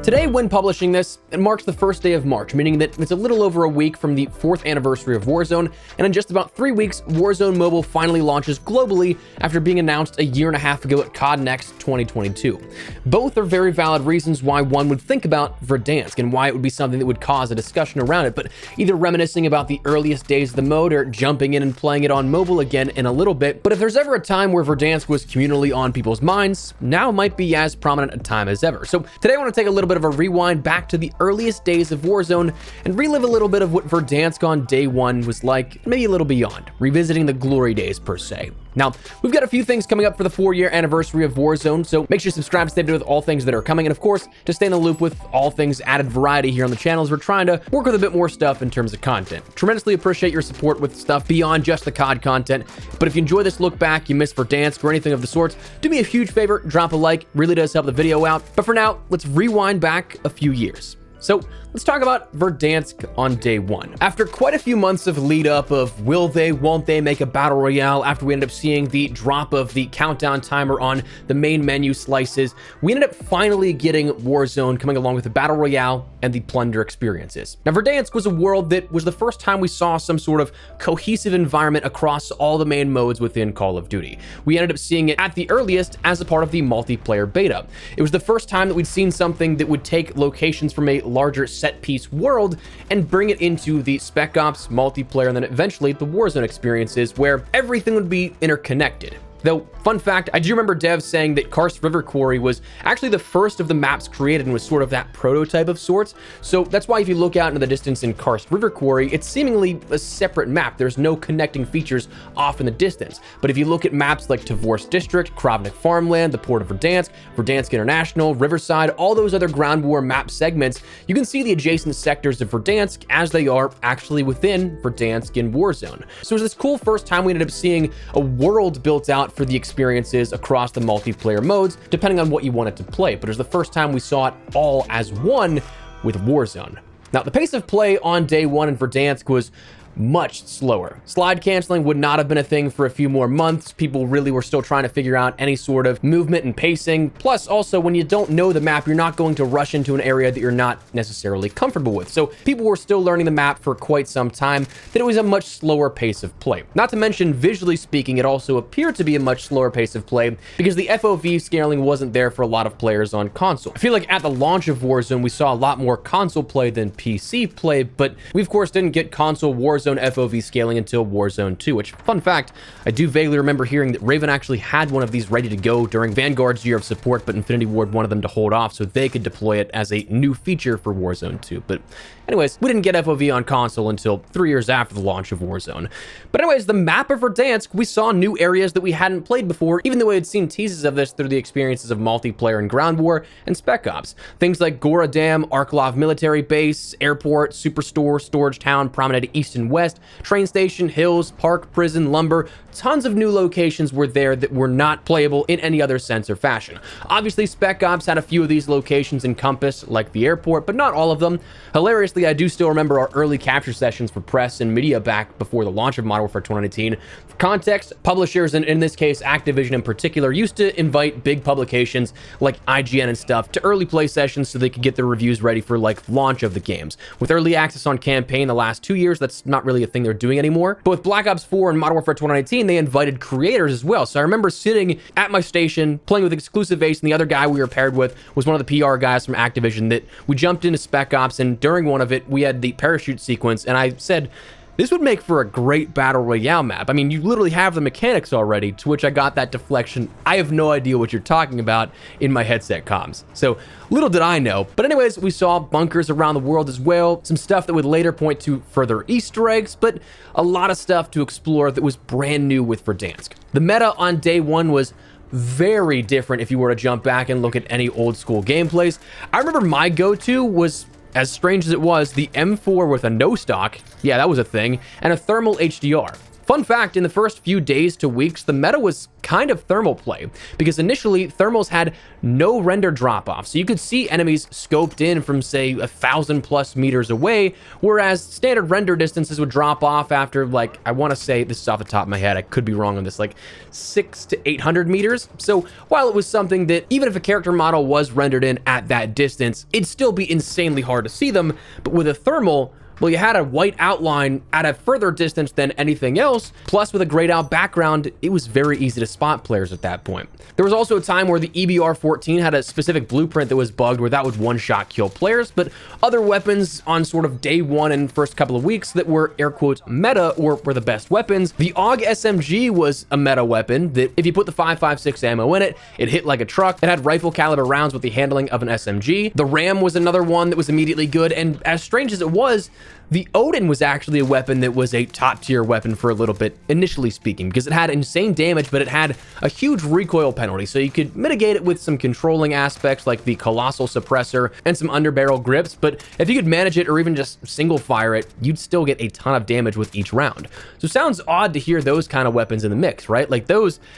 Today, when publishing this, it marks the first day of March, meaning that it's a little over a week from the 4th anniversary of Warzone, and in just about 3 weeks, Warzone Mobile finally launches globally after being announced a year and a half ago at COD Next 2022. Both are very valid reasons why one would think about Verdansk and why it would be something that would cause a discussion around it, but either reminiscing about the earliest days of the mode or jumping in and playing it on mobile again in a little bit. But if there's ever a time where Verdansk was communally on people's minds, now might be as prominent a time as ever. So today I want to take a little bit of a rewind back to the earliest days of Warzone and relive a little bit of what Verdansk on day one was like, maybe a little beyond, revisiting the glory days per se. Now, we've got a few things coming up for the 4-year anniversary of Warzone, so make sure you subscribe to stay updated with all things that are coming, and of course, to stay in the loop with all things added variety here on the channel, as we're trying to work with a bit more stuff in terms of content. Tremendously appreciate your support with stuff beyond just the COD content, but if you enjoy this look back, you missed Verdansk or anything of the sorts, do me a huge favor, drop a like, really does help the video out. But for now, let's rewind back a few years. So let's talk about Verdansk on day one. After quite a few months of lead up of will they, won't they make a battle royale, after we ended up seeing the drop of the countdown timer on the main menu slices, we ended up finally getting Warzone coming along with the battle royale and the plunder experiences. Now, Verdansk was a world that was the first time we saw some sort of cohesive environment across all the main modes within Call of Duty. We ended up seeing it at the earliest as a part of the multiplayer beta. It was the first time that we'd seen something that would take locations from a larger set-piece world and bring it into the Spec Ops multiplayer and then eventually the Warzone experiences where everything would be interconnected. Though, fun fact, I do remember devs saying that Karst River Quarry was actually the first of the maps created and was sort of that prototype of sorts. So that's why if you look out into the distance in Karst River Quarry, it's seemingly a separate map. There's no connecting features off in the distance. But if you look at maps like Tvorsk District, Kravnik Farmland, the Port of Verdansk, Verdansk International, Riverside, all those other ground war map segments, you can see the adjacent sectors of Verdansk as they are actually within Verdansk in Warzone. So it was this cool first time we ended up seeing a world built out for the experiences across the multiplayer modes, depending on what you wanted to play. But it was the first time we saw it all as one with Warzone. Now, the pace of play on day one in Verdansk was much slower. Slide canceling would not have been a thing for a few more months. People really were still trying to figure out any sort of movement and pacing. Plus, also, when you don't know the map, you're not going to rush into an area that you're not necessarily comfortable with. So people were still learning the map for quite some time, that it was a much slower pace of play. Not to mention, visually speaking, it also appeared to be a much slower pace of play because the FOV scaling wasn't there for a lot of players on console. I feel like at the launch of Warzone, we saw a lot more console play than PC play, but we of course didn't get console Warzone FOV scaling until Warzone 2, which, fun fact, I do vaguely remember hearing that Raven actually had one of these ready to go during Vanguard's year of support, but Infinity Ward wanted them to hold off so they could deploy it as a new feature for Warzone 2. But anyways, we didn't get FOV on console until 3 years after the launch of Warzone. But anyways, the map of Verdansk, we saw new areas that we hadn't played before, even though we had seen teases of this through the experiences of multiplayer and ground war and Spec Ops. Things like Gora Dam, Arklov Military Base, Airport, Superstore, Storage Town, Promenade East and West, Train Station, Hills, Park, Prison, Lumber. Tons of new locations were there that were not playable in any other sense or fashion. Obviously, Spec Ops had a few of these locations encompassed, like the airport, but not all of them. Hilariously, I do still remember our early capture sessions for press and media back before the launch of Modern Warfare 2019. For context, publishers, and in this case, Activision in particular, used to invite big publications like IGN and stuff to early play sessions so they could get their reviews ready for like launch of the games. With early access on campaign the last 2 years, that's not really a thing they're doing anymore. But with Black Ops 4 and Modern Warfare 2019, they invited creators as well. So I remember sitting at my station playing with Exclusive Ace, and the other guy we were paired with was one of the PR guys from Activision that we jumped into Spec Ops, and during one of it, we had the parachute sequence, and I said, this would make for a great battle royale map. I mean, you literally have the mechanics already, to which I got that deflection. I have no idea what you're talking about in my headset comms. So little did I know. But anyways, we saw bunkers around the world as well, some stuff that would later point to further Easter eggs, but a lot of stuff to explore that was brand new with Verdansk. The meta on day one was very different if you were to jump back and look at any old school gameplays. I remember my go-to was, as strange as it was, the M4 with a no stock, yeah, that was a thing, and a thermal HDR. Fun fact, in the first few days to weeks, the meta was kind of thermal play, because initially thermals had no render drop-off, so you could see enemies scoped in from, say, 1,000+ meters away, whereas standard render distances would drop off after, like, I want to say, this is off the top of my head, I could be wrong on this, like 600 to 800 meters. So while it was something that, even if a character model was rendered in at that distance, it'd still be insanely hard to see them, but with a thermal, well, you had a white outline at a further distance than anything else, plus with a grayed out background, it was very easy to spot players at that point. There was also a time where the EBR-14 had a specific blueprint that was bugged where that would one-shot kill players, but other weapons on sort of day one and first couple of weeks that were air quotes meta or were the best weapons. The AUG SMG was a meta weapon that if you put the 5.56 ammo in it, it hit like a truck. It had rifle caliber rounds with the handling of an SMG. The RAM was another one that was immediately good, and as strange as it was, the Odin was actually a weapon that was a top tier weapon for a little bit, initially speaking, because it had insane damage, but it had a huge recoil penalty, so you could mitigate it with some controlling aspects like the Colossal Suppressor and some underbarrel grips, but if you could manage it or even just single fire it, you'd still get a ton of damage with each round. So it sounds odd to hear those kind of weapons in the mix, right? Like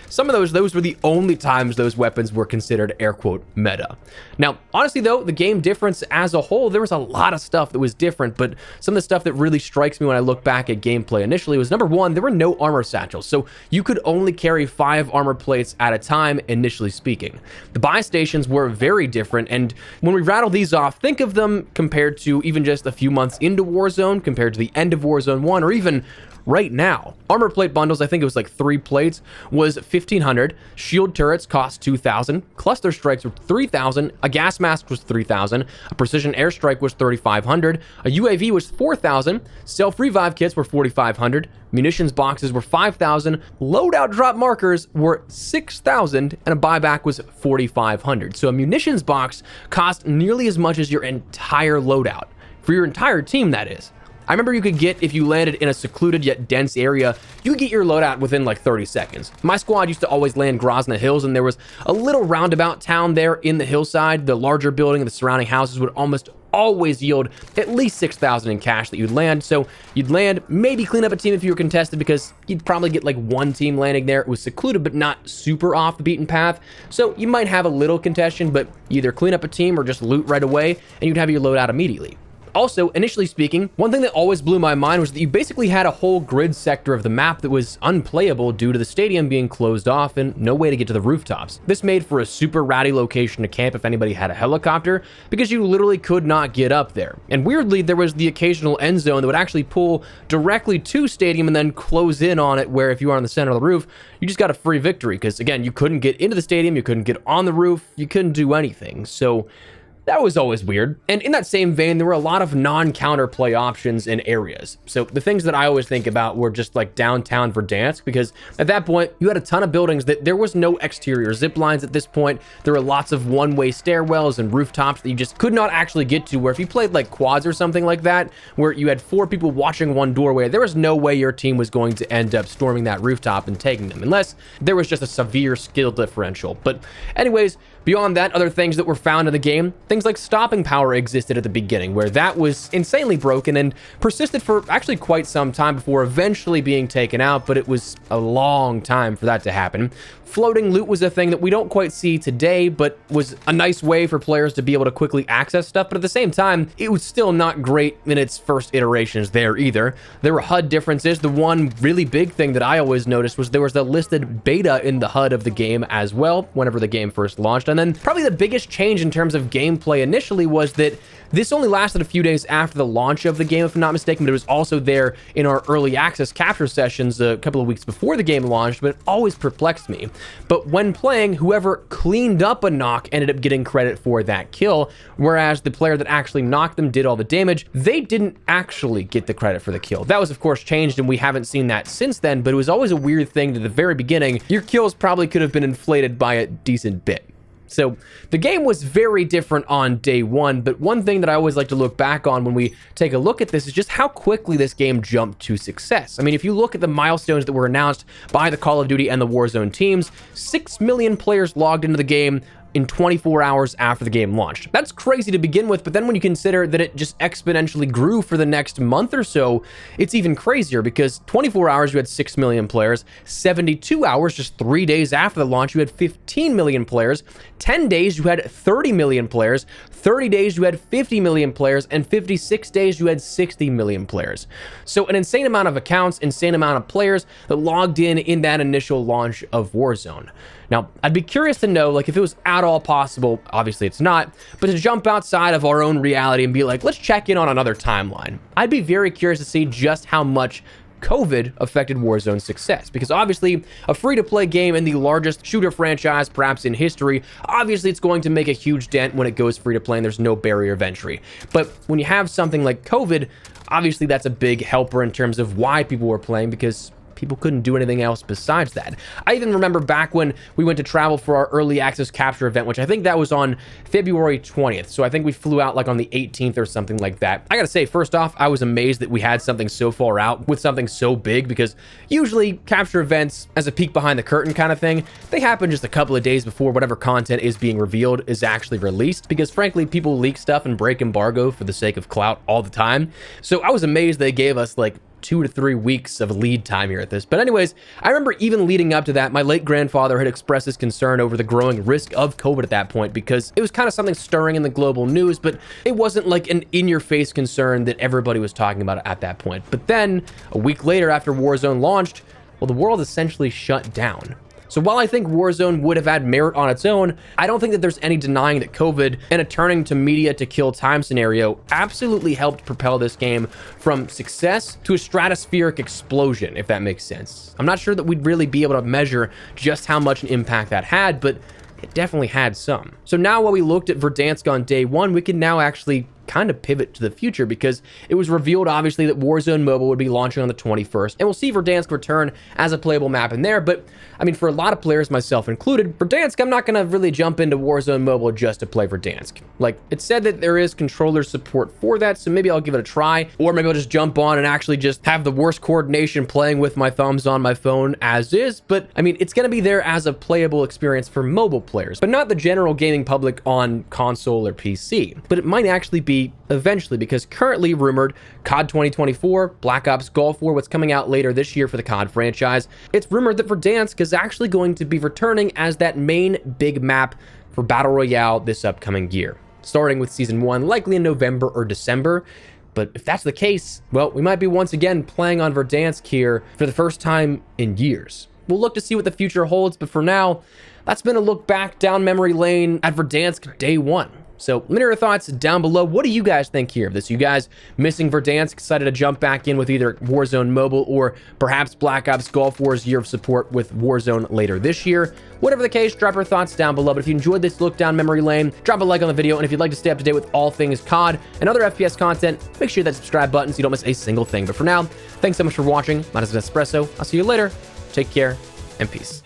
some of those were the only times those weapons were considered air quote meta. Now, honestly though, the game difference as a whole, there was a lot of stuff that was different, but some of the stuff that really strikes me when I look back at gameplay initially was, number one, there were no armor satchels, so you could only carry 5 armor plates at a time, initially speaking. The buy stations were very different, and when we rattle these off, think of them compared to even just a few months into Warzone, compared to the end of Warzone 1, or even right now. Armor plate bundles, I think it was like 3 plates, was 1,500. Shield turrets cost 2,000. Cluster strikes were 3,000. A gas mask was 3,000. A precision airstrike was 3,500. A UAV was 4,000. Self-revive kits were 4,500. Munitions boxes were 5,000. Loadout drop markers were 6,000, and a buyback was 4,500. So a munitions box cost nearly as much as your entire loadout. For your entire team, that is. I remember you could get, if you landed in a secluded yet dense area, you could get your loadout within like 30 seconds. My squad used to always land Grozna Hills, and there was a little roundabout town there in the hillside. The larger building and the surrounding houses would almost always yield at least 6,000 in cash that you'd land. So you'd land, maybe clean up a team if you were contested, because you'd probably get like one team landing there. It was secluded, but not super off the beaten path. So you might have a little contention, but either clean up a team or just loot right away, and you'd have your loadout immediately. Also, initially speaking, one thing that always blew my mind was that you basically had a whole grid sector of the map that was unplayable due to the stadium being closed off and no way to get to the rooftops. This made for a super ratty location to camp if anybody had a helicopter, because you literally could not get up there. And weirdly, there was the occasional end zone that would actually pull directly to stadium and then close in on it, where if you are on the center of the roof, you just got a free victory, because again, you couldn't get into the stadium, you couldn't get on the roof, you couldn't do anything. So that was always weird. And in that same vein, there were a lot of non-counter play options in areas. So the things that I always think about were just like downtown Verdansk, because at that point, you had a ton of buildings that there was no exterior zip lines at this point. There were lots of one-way stairwells and rooftops that you just could not actually get to, where if you played like quads or something like that, where you had 4 people watching one doorway, there was no way your team was going to end up storming that rooftop and taking them, unless there was just a severe skill differential. But anyways, beyond that, other things that were found in the game, things like stopping power existed at the beginning, where that was insanely broken and persisted for actually quite some time before eventually being taken out, but it was a long time for that to happen. Floating loot was a thing that we don't quite see today, but was a nice way for players to be able to quickly access stuff, but at the same time, it was still not great in its first iterations there either. There were HUD differences. The one really big thing that I always noticed was there was the listed beta in the HUD of the game as well, whenever the game first launched. And then probably the biggest change in terms of gameplay initially was that this only lasted a few days after the launch of the game, if I'm not mistaken, but it was also there in our early access capture sessions a couple of weeks before the game launched, but it always perplexed me. But when playing, whoever cleaned up a knock ended up getting credit for that kill, whereas the player that actually knocked them did all the damage, they didn't actually get the credit for the kill. That was of course changed, and we haven't seen that since then, but it was always a weird thing that at the very beginning, your kills probably could have been inflated by a decent bit. So the game was very different on day one, but one thing that I always like to look back on when we take a look at this is just how quickly this game jumped to success. I mean, if you look at the milestones that were announced by the Call of Duty and the Warzone teams, 6 million players logged into the game, in 24 hours after the game launched. That's crazy to begin with, but then when you consider that it just exponentially grew for the next month or so, it's even crazier because 24 hours you had 6 million players, 72 hours, just 3 days after the launch, you had 15 million players, 10 days you had 30 million players, 30 days you had 50 million players, and 56 days you had 60 million players. So an insane amount of accounts, insane amount of players that logged in that initial launch of Warzone. Now, I'd be curious to know, like, if it was at all possible, obviously it's not, but to jump outside of our own reality and be like, let's check in on another timeline. I'd be very curious to see just how much COVID affected Warzone's success, because obviously a free-to-play game in the largest shooter franchise perhaps in history, obviously it's going to make a huge dent when it goes free-to-play and there's no barrier of entry. But when you have something like COVID, obviously that's a big helper in terms of why people were playing, because people couldn't do anything else besides that. I even remember back when we went to travel for our early access capture event, which I think that was on February 20th. So I think we flew out like on the 18th or something like that. I gotta say, first off, I was amazed that we had something so far out with something so big, because usually capture events, as a peek behind the curtain kind of thing, they happen just a couple of days before whatever content is being revealed is actually released, because frankly, people leak stuff and break embargo for the sake of clout all the time. So I was amazed they gave us like 2 to 3 weeks of lead time here at this. But anyways, I remember even leading up to that, my late grandfather had expressed his concern over the growing risk of COVID at that point, because it was kind of something stirring in the global news, but it wasn't like an in-your-face concern that everybody was talking about at that point. But then, a week later after Warzone launched, well, the world essentially shut down. So while I think Warzone would have had merit on its own, I don't think that there's any denying that COVID and a turning to media to kill time scenario absolutely helped propel this game from success to a stratospheric explosion, if that makes sense. I'm not sure that we'd really be able to measure just how much an impact that had, but it definitely had some. So now while we looked at Verdansk on day one, we can now actually kind of pivot to the future, because it was revealed obviously that Warzone Mobile would be launching on the 21st, and we'll see Verdansk return as a playable map in there. But I mean, for a lot of players, myself included, Verdansk, I'm not gonna really jump into Warzone Mobile just to play Verdansk. Like, it's said that there is controller support for that, so maybe I'll give it a try, or maybe I'll just jump on and actually just have the worst coordination playing with my thumbs on my phone as is. But I mean, it's gonna be there as a playable experience for mobile players, but not the general gaming public on console or PC. But it might actually be eventually, because currently rumored COD 2024, Black Ops Gulf War, what's coming out later this year for the COD franchise, it's rumored that Verdansk is actually going to be returning as that main big map for Battle Royale this upcoming year, starting with Season 1 likely in November or December. But if that's the case, well, we might be once again playing on Verdansk here for the first time in years. We'll look to see what the future holds, but for now, that's been a look back down memory lane at Verdansk day one. So let me know your thoughts down below. What do you guys think here of this? You guys missing Verdansk, excited to jump back in with either Warzone Mobile or perhaps Black Ops Gulf War's year of support with Warzone later this year? Whatever the case, drop your thoughts down below. But if you enjoyed this look down memory lane, drop a like on the video. And if you'd like to stay up to date with all things COD and other FPS content, make sure you hit that subscribe button so you don't miss a single thing. But for now, thanks so much for watching. My name is Espresso. I'll see you later. Take care and peace.